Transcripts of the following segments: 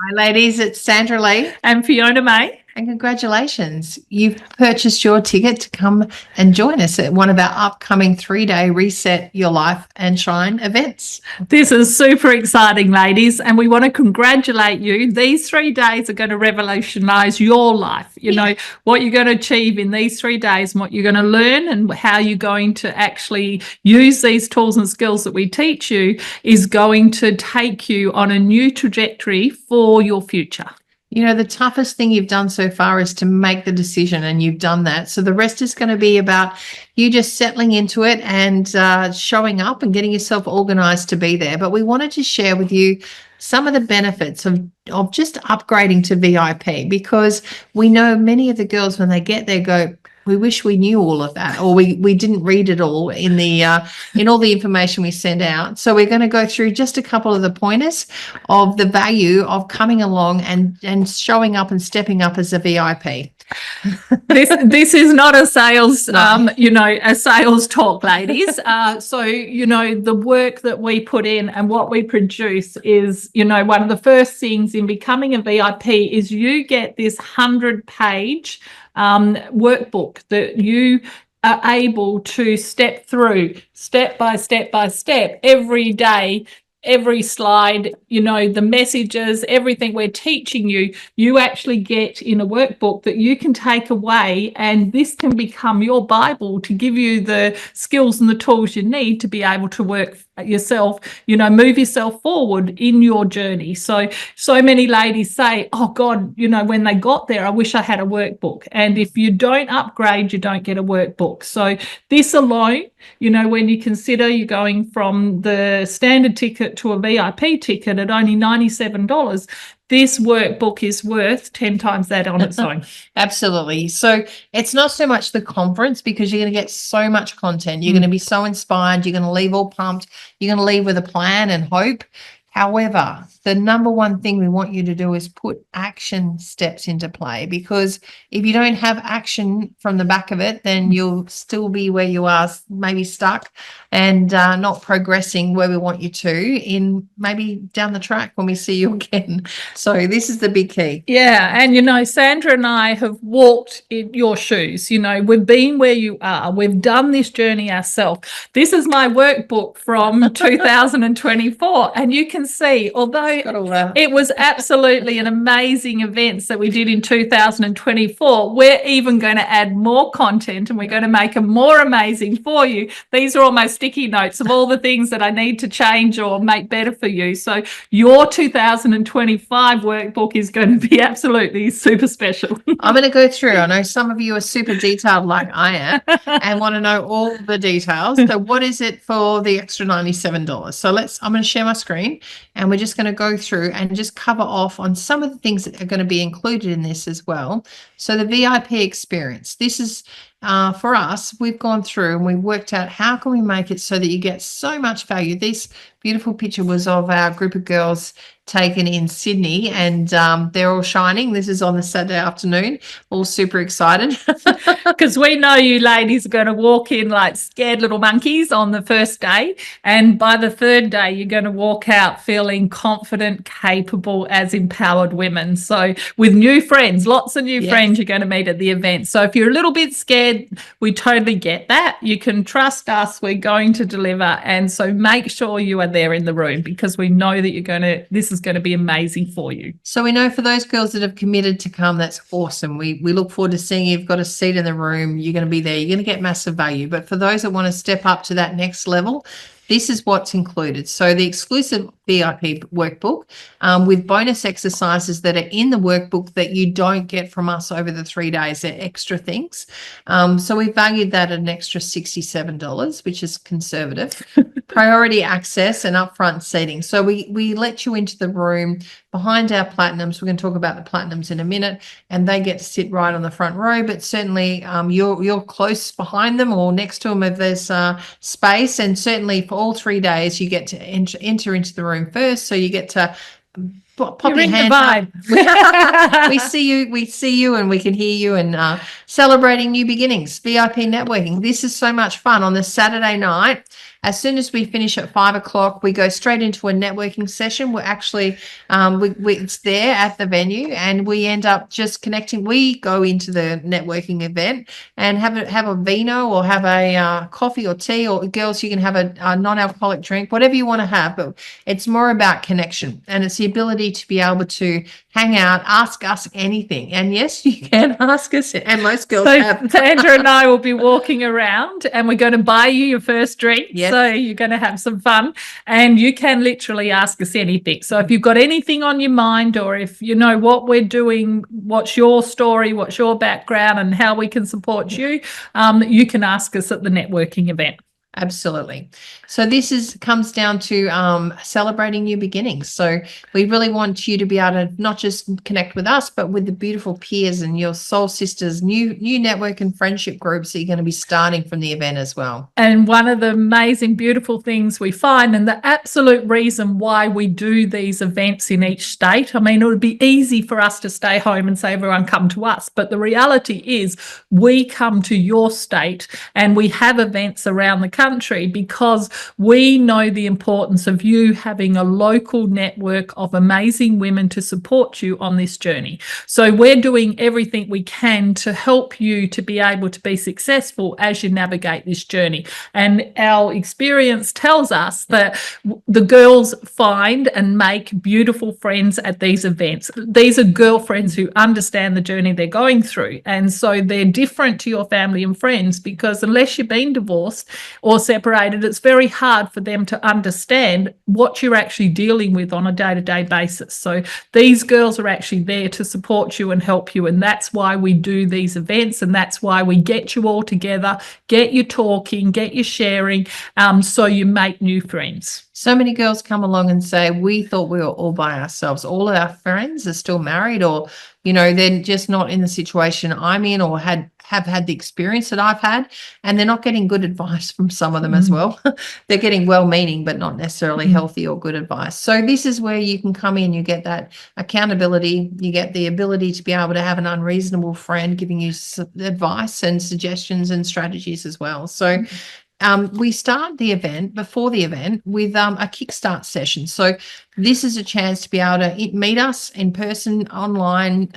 Hi, ladies. It's Sandra Lee. And Fiona May. And congratulations. You've purchased your ticket to come and join us at one of our upcoming 3-day Reset Your Life and Shine events. This is super exciting, ladies, and we want to congratulate you. These 3 days are going to revolutionise your life. You know, what you're going to achieve in these 3 days and what you're going to learn and how you're going to actually use these tools and skills that we teach you is going to take you on a new trajectory for your future. You know, the toughest thing you've done so far is to make the decision, and you've done that. So the rest is going to be about you just settling into it and showing up and getting yourself organized to be there. But we wanted to share with you some of the benefits of just upgrading to VIP, because we know many of the girls, when they get there, go, we wish we knew all of that, or we didn't read it all in the in all the information we send out. So we're going to go through just a couple of the pointers of the value of coming along and showing up and stepping up as a VIP. This is not a sales a sales talk, ladies. So the work that we put in and what we produce is, one of the first things in becoming a VIP is you get this 100-page workbook that you are able to step through step by step by step every day. Every slide, the messages, everything we're teaching you, you actually get in a workbook that you can take away, and this can become your Bible to give you the skills and the tools you need to be able to work yourself, move yourself forward in your journey. So many ladies say, oh God, when they got there, I wish I had a workbook. And if you don't upgrade, you don't get a workbook. So this alone, when you consider you're going from the standard ticket to a VIP ticket at only $97, this workbook is worth 10 times that on its own. Absolutely. So it's not so much the conference, because you're going to get so much content. You're going to be so inspired. You're going to leave all pumped. You're going to leave with a plan and hope. However, the number one thing we want you to do is put action steps into play, because if you don't have action from the back of it, then you'll still be where you are, maybe stuck and not progressing where we want you to in maybe down the track when we see you again. So this is the big key. Yeah. And, Sandra and I have walked in your shoes. We've been where you are. We've done this journey ourselves. This is my workbook from 2024. And you can see, although it was absolutely an amazing events that we did in 2024, we're even going to add more content and we're going to make them more amazing for you. These are almost sticky notes of all the things that I need to change or make better for you. So your 2025 workbook is going to be absolutely super special. I'm going to go through. I know some of you are super detailed like I am and want to know all the details. So what is it for the extra $97? So I'm going to share my screen, and we're just going to go through and just cover off on some of the things that are going to be included in this as well. So the VIP experience, this is for us, we've gone through and we've worked out how can we make it so that you get so much value. This beautiful picture was of our group of girls taken in Sydney, and they're all shining. This is on the Saturday afternoon, all super excited. Because we know you ladies are going to walk in like scared little monkeys on the first day, and by the third day you're going to walk out feeling confident, capable as empowered women. So with new friends, lots of new friends you're going to meet at the event. So if you're a little bit scared, we totally get that. You can trust us, we're going to deliver. And so make sure you are there in the room, because we know that this is going to be amazing for you. So we know for those girls that have committed to come, that's awesome. We look forward to seeing you. You've got a seat in the room. You're going to be there. You're going to get massive value. But for those that want to step up to that next level, this is what's included. So the exclusive VIP workbook with bonus exercises that are in the workbook that you don't get from us over the 3 days. They're extra things. So we valued that at an extra $67, which is conservative. Priority access and upfront seating. So we let you into the room behind our platinums. We're going to talk about the platinums in a minute, and they get to sit right on the front row, but certainly you're close behind them or next to them if there's space. And certainly for all 3 days, you get to enter into the room first. So you get to pop your hand up. We see you and we can hear you, and Celebrating New Beginnings, VIP networking. This is so much fun on the Saturday night. As soon as we finish at 5 o'clock, we go straight into a networking session. We're actually, it's there at the venue, and we end up just connecting. We go into the networking event and have a vino or have a coffee or tea, or girls, you can have a non-alcoholic drink, whatever you want to have. But it's more about connection, and it's the ability to be able to hang out, ask us anything. And yes, you can ask us, and most girls have. Sandra and I will be walking around, and we're going to buy you your first drink. Yes. So you're going to have some fun, and you can literally ask us anything. So if you've got anything on your mind, or if you know what we're doing, what's your story, what's your background, and how we can support you, you can ask us at the networking event. Absolutely. So this comes down to celebrating new beginnings. So we really want you to be able to not just connect with us, but with the beautiful peers and your soul sisters, new network and friendship groups that you're going to be starting from the event as well. And one of the amazing, beautiful things we find, and the absolute reason why we do these events in each state, I mean, it would be easy for us to stay home and say, everyone come to us. But the reality is we come to your state, and we have events around the country because we know the importance of you having a local network of amazing women to support you on this journey. So we're doing everything we can to help you to be able to be successful as you navigate this journey. And our experience tells us that the girls find and make beautiful friends at these events. These are girlfriends who understand the journey they're going through. And so they're different to your family and friends, because unless you've been divorced or separated, it's very hard for them to understand what you're actually dealing with on a day-to-day basis. So these girls are actually there to support you and help you. And that's why we do these events. And that's why we get you all together, get you talking, get you sharing, so you make new friends. So many girls come along and say, we thought we were all by ourselves. All of our friends are still married, or, you know, they're just not in the situation I'm in, or have had the experience that I've had, and they're not getting good advice from some of them as well. They're getting well-meaning, but not necessarily healthy or good advice. So this is where you can come in, you get that accountability, you get the ability to be able to have an unreasonable friend giving you advice and suggestions and strategies as well. So we start the event before the event with a kickstart session. So this is a chance to be able to meet us in person, online,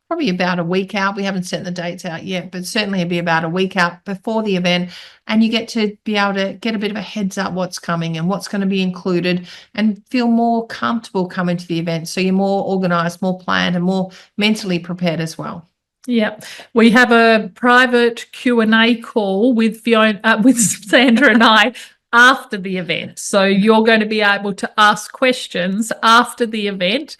probably about a week out. We haven't set the dates out yet, but certainly it'll be about a week out before the event. And you get to be able to get a bit of a heads up what's coming and what's going to be included, and feel more comfortable coming to the event. So you're more organized, more planned, and more mentally prepared as well. Yeah, we have a private Q&A call with Fiona, with Sandra and I after the event. So you're going to be able to ask questions after the event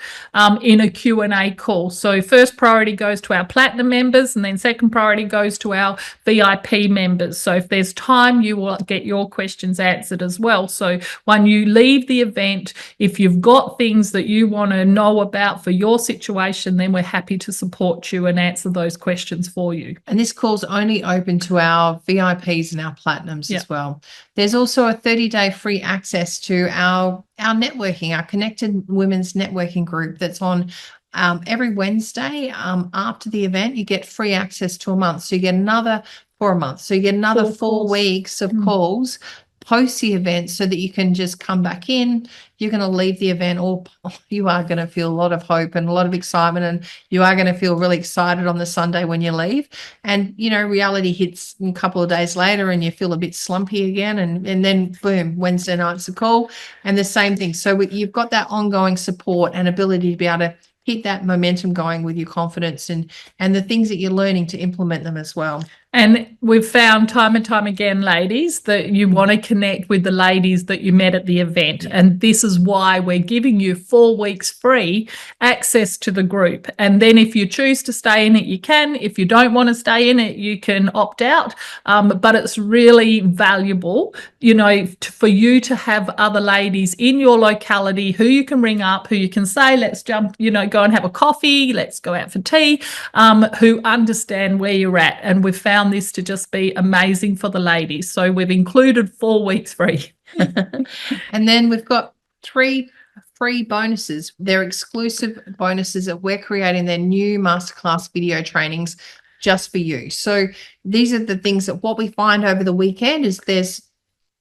in a Q&A call. So first priority goes to our platinum members, and then second priority goes to our VIP members. So if there's time, you will get your questions answered as well. So when you leave the event, if you've got things that you want to know about for your situation, then we're happy to support you and answer those questions for you. And this call's only open to our VIPs and our platinums as well. There's also a 30-day free access to our networking, our Connected Women's Networking group that's on every Wednesday after the event. You get free access to a month. So you get another for a month. So you get another 4 weeks of calls post the event, so that you can just come back in. You're going to leave the event, or you are going to feel a lot of hope and a lot of excitement, and you are going to feel really excited on the Sunday when you leave. And, you know, reality hits a couple of days later and you feel a bit slumpy again, and then boom, Wednesday night's a call, and the same thing. So you've got that ongoing support and ability to be able to keep that momentum going with your confidence and the things that you're learning, to implement them as well. And we've found time and time again, ladies, that you want to connect with the ladies that you met at the event. And this is why we're giving you 4 weeks free access to the group. And then if you choose to stay in it, you can. If you don't want to stay in it, you can opt out. But it's really valuable, you know, for you to have other ladies in your locality who you can ring up, who you can say, let's jump, you know, go and have a coffee, let's go out for tea, who understand where you're at. And we've found this to just be amazing for the ladies. So we've included 4 weeks free. And then we've got 3 free bonuses. They're exclusive bonuses that we're creating. They're new masterclass video trainings just for you. So these are the things that what we find over the weekend is there's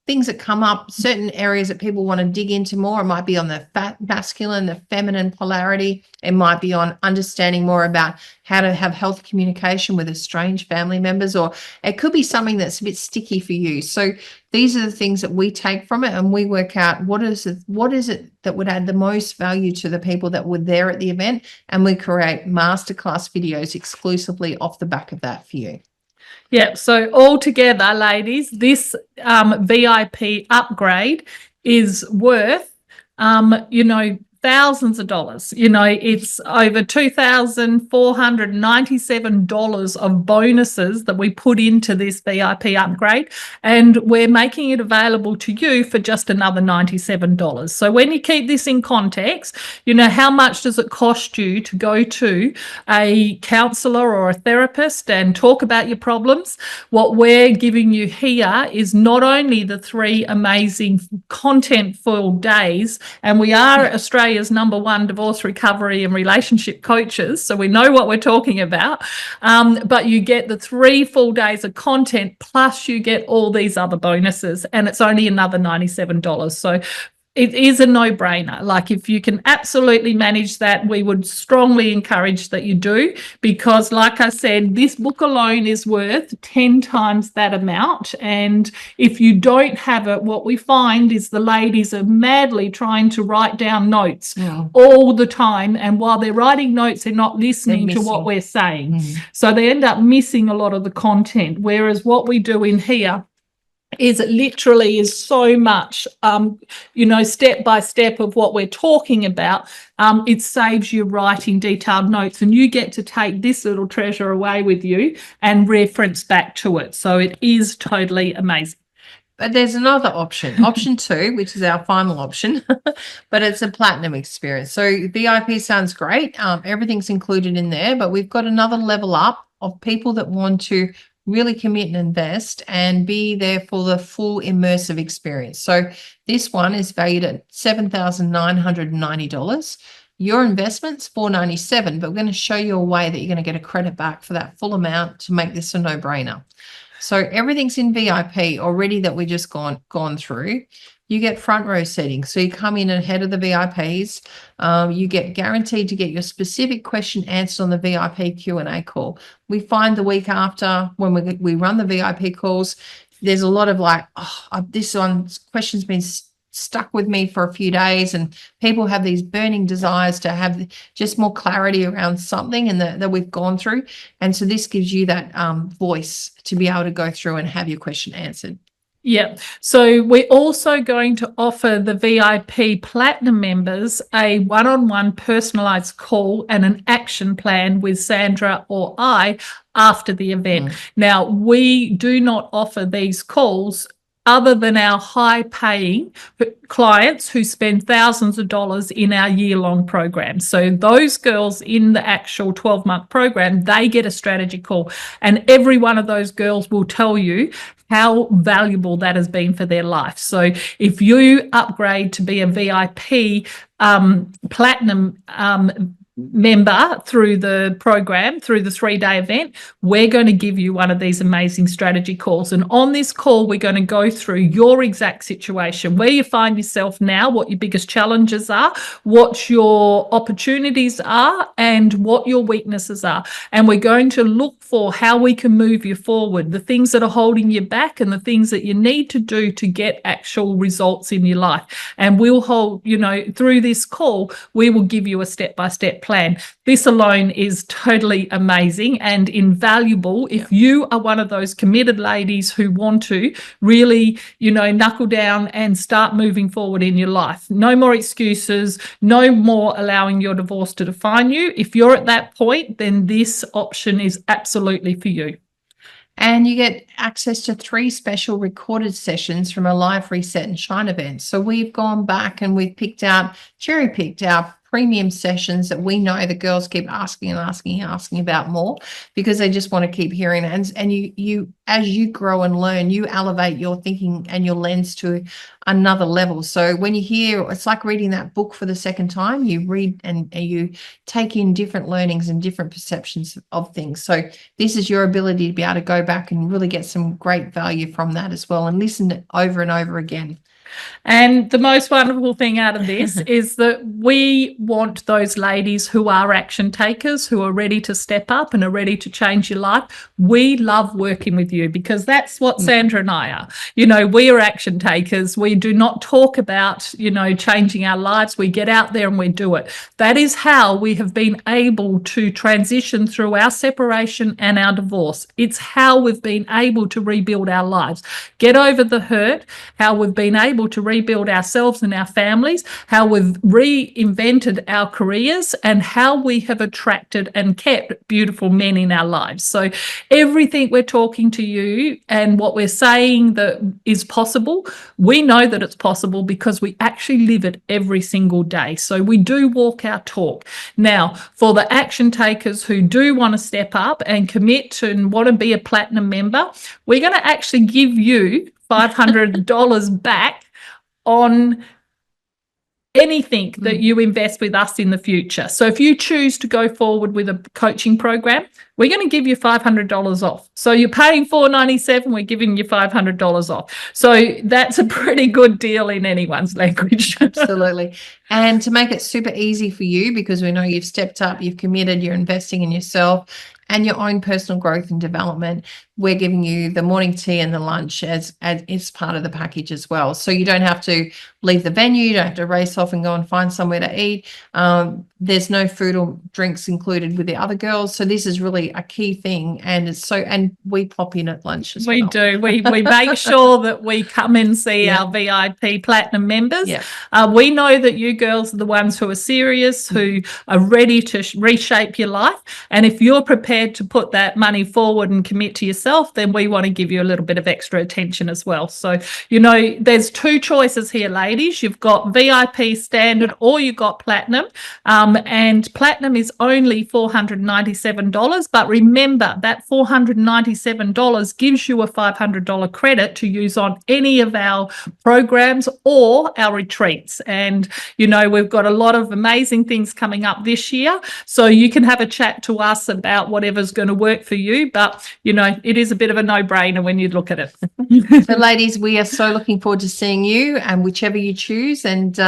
things that come up, certain areas that people want to dig into more. It might be on the masculine, the feminine polarity. It might be on understanding more about how to have healthy communication with estranged family members, or it could be something that's a bit sticky for you. So these are the things that we take from it, and we work out what is it that would add the most value to the people that were there at the event, and we create masterclass videos exclusively off the back of that for you. Yeah, so altogether, ladies, this VIP upgrade is worth, thousands of dollars. It's over $2,497 of bonuses that we put into this VIP upgrade, and we're making it available to you for just another $97. So when you keep this in context, how much does it cost you to go to a counsellor or a therapist and talk about your problems? What we're giving you here is not only the 3 amazing content-full days, and we are Australia's #1 divorce recovery and relationship coaches, so we know what we're talking about, but you get the 3 full days of content, plus you get all these other bonuses, and it's only another $97. So it is a no-brainer. Like, if you can absolutely manage that, we would strongly encourage that you do, because like I said, this book alone is worth 10 times that amount. And if you don't have it, what we find is the ladies are madly trying to write down notes all the time. And while they're writing notes, they're not listening to what we're saying. So they end up missing a lot of the content. Whereas what we do in here is it literally is so much, step by step of what we're talking about. It saves you writing detailed notes, and you get to take this little treasure away with you and reference back to it. So it is totally amazing. But there's another option, option 2, which is our final option, but it's a platinum experience. So VIP sounds great. Everything's included in there, but we've got another level up of people that want to really commit and invest and be there for the full immersive experience. So this one is valued at $7,990. Your investment's $497, but we're going to show you a way that you're going to get a credit back for that full amount to make this a no-brainer. So everything's in VIP already that we just gone through. You get front row seating. So you come in ahead of the VIPs. You get guaranteed to get your specific question answered on the VIP Q&A call. We find the week after, when we run the VIP calls, there's a lot of this question's been stuck with me for a few days, and people have these burning desires to have just more clarity around something and that we've gone through. And so this gives you that voice to be able to go through and have your question answered. Yeah. So we're also going to offer the VIP Platinum members a one-on-one personalized call and an action plan with Sandra or I after the event. Now, we do not offer these calls other than our high-paying clients who spend thousands of dollars in our year-long program. So those girls in the actual 12-month program, they get a strategy call, and every one of those girls will tell you how valuable that has been for their life. So if you upgrade to be a VIP Platinum member through the program, through the 3-day event, we're going to give you one of these amazing strategy calls. And on this call, we're going to go through your exact situation, where you find yourself now, what your biggest challenges are, what your opportunities are, and what your weaknesses are. And we're going to look for how we can move you forward, the things that are holding you back and the things that you need to do to get actual results in your life. And we'll hold, through this call, we will give you a step-by-step plan. This alone is totally amazing and invaluable if you are one of those committed ladies who want to really, knuckle down and start moving forward in your life. No more excuses, no more allowing your divorce to define you. If you're at that point, then this option is absolutely for you. And you get access to 3 special recorded sessions from a live reset and shine event. So we've gone back and we've cherry-picked our premium sessions that we know the girls keep asking and asking and asking about more because they just want to keep hearing it. And you as you grow and learn, you elevate your thinking and your lens to another level. So when you hear, it's like reading that book for the second time. You read and you take in different learnings and different perceptions of things. So this is your ability to be able to go back and really get some great value from that as well and listen over and over again. And the most wonderful thing out of this is that we want those ladies who are action takers, who are ready to step up and are ready to change your life. We love working with you because that's what Sandra and I are. You know, we are action takers. We do not talk about, you know, changing our lives. We get out there and we do it. That is how we have been able to transition through our separation and our divorce. It's how we've been able to rebuild our lives, get over the hurt, how we've been able to rebuild ourselves and our families, how we've reinvented our careers, and how we have attracted and kept beautiful men in our lives. So everything we're talking to you and what we're saying that is possible, we know that it's possible because we actually live it every single day. So we do walk our talk. Now, for the action takers who do want to step up and commit and want to be a platinum member, we're going to actually give you $500 back on anything that you invest with us in the future. So if you choose to go forward with a coaching program, we're going to give you $500 off. So you're paying $497, we're giving you $500 off. So that's a pretty good deal in anyone's language. Absolutely. And to make it super easy for you, because we know you've stepped up, you've committed, you're investing in yourself and your own personal growth and development, we're giving you the morning tea and the lunch as part of the package as well. So you don't have to leave the venue, you don't have to race off and go and find somewhere to eat. There's no food or drinks included with the other girls. So this is really a key thing. And we pop in at lunch as well. We do. We make sure that we come and see our VIP platinum members. We know that you girls are the ones who are serious, who are ready to reshape your life. And if you're prepared to put that money forward and commit to yourself, then we want to give you a little bit of extra attention as well. So, you know, there's two choices here, ladies. You've got VIP standard or you've got platinum. And platinum is only $497. But remember, that $497 gives you a $500 credit to use on any of our programs or our retreats. And, you know, we've got a lot of amazing things coming up this year. So you can have a chat to us about whatever's going to work for you. But, you know, it is a bit of a no-brainer when you look at it. So, ladies, we are so looking forward to seeing you and whichever you choose. And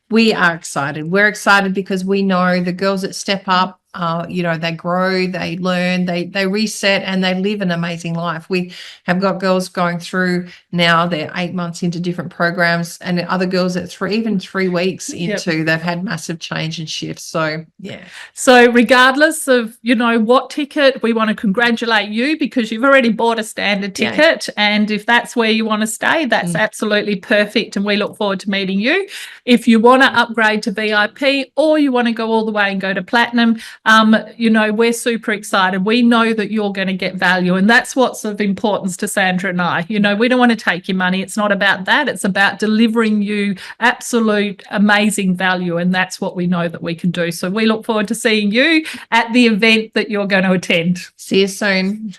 we are excited. We're excited because we know the girls that step up, you know, they grow, they learn, they reset, and they live an amazing life. We have got girls going through now, they're 8 months into different programs, and other girls that even 3 weeks into, they've had massive change and shifts. So, yeah. So regardless of, you know, what ticket, we want to congratulate you because you've already bought a standard ticket. And if that's where you want to stay, that's absolutely perfect. And we look forward to meeting you. If you want to upgrade to VIP or you want to go all the way and go to platinum, you know, we're super excited. We know that you're going to get value, and that's what's of importance to Sandra and I. You know, we don't want to take your money. It's not about that. It's about delivering you absolute amazing value, and that's what we know that we can do. So we look forward to seeing you at the event that you're going to attend. See you soon.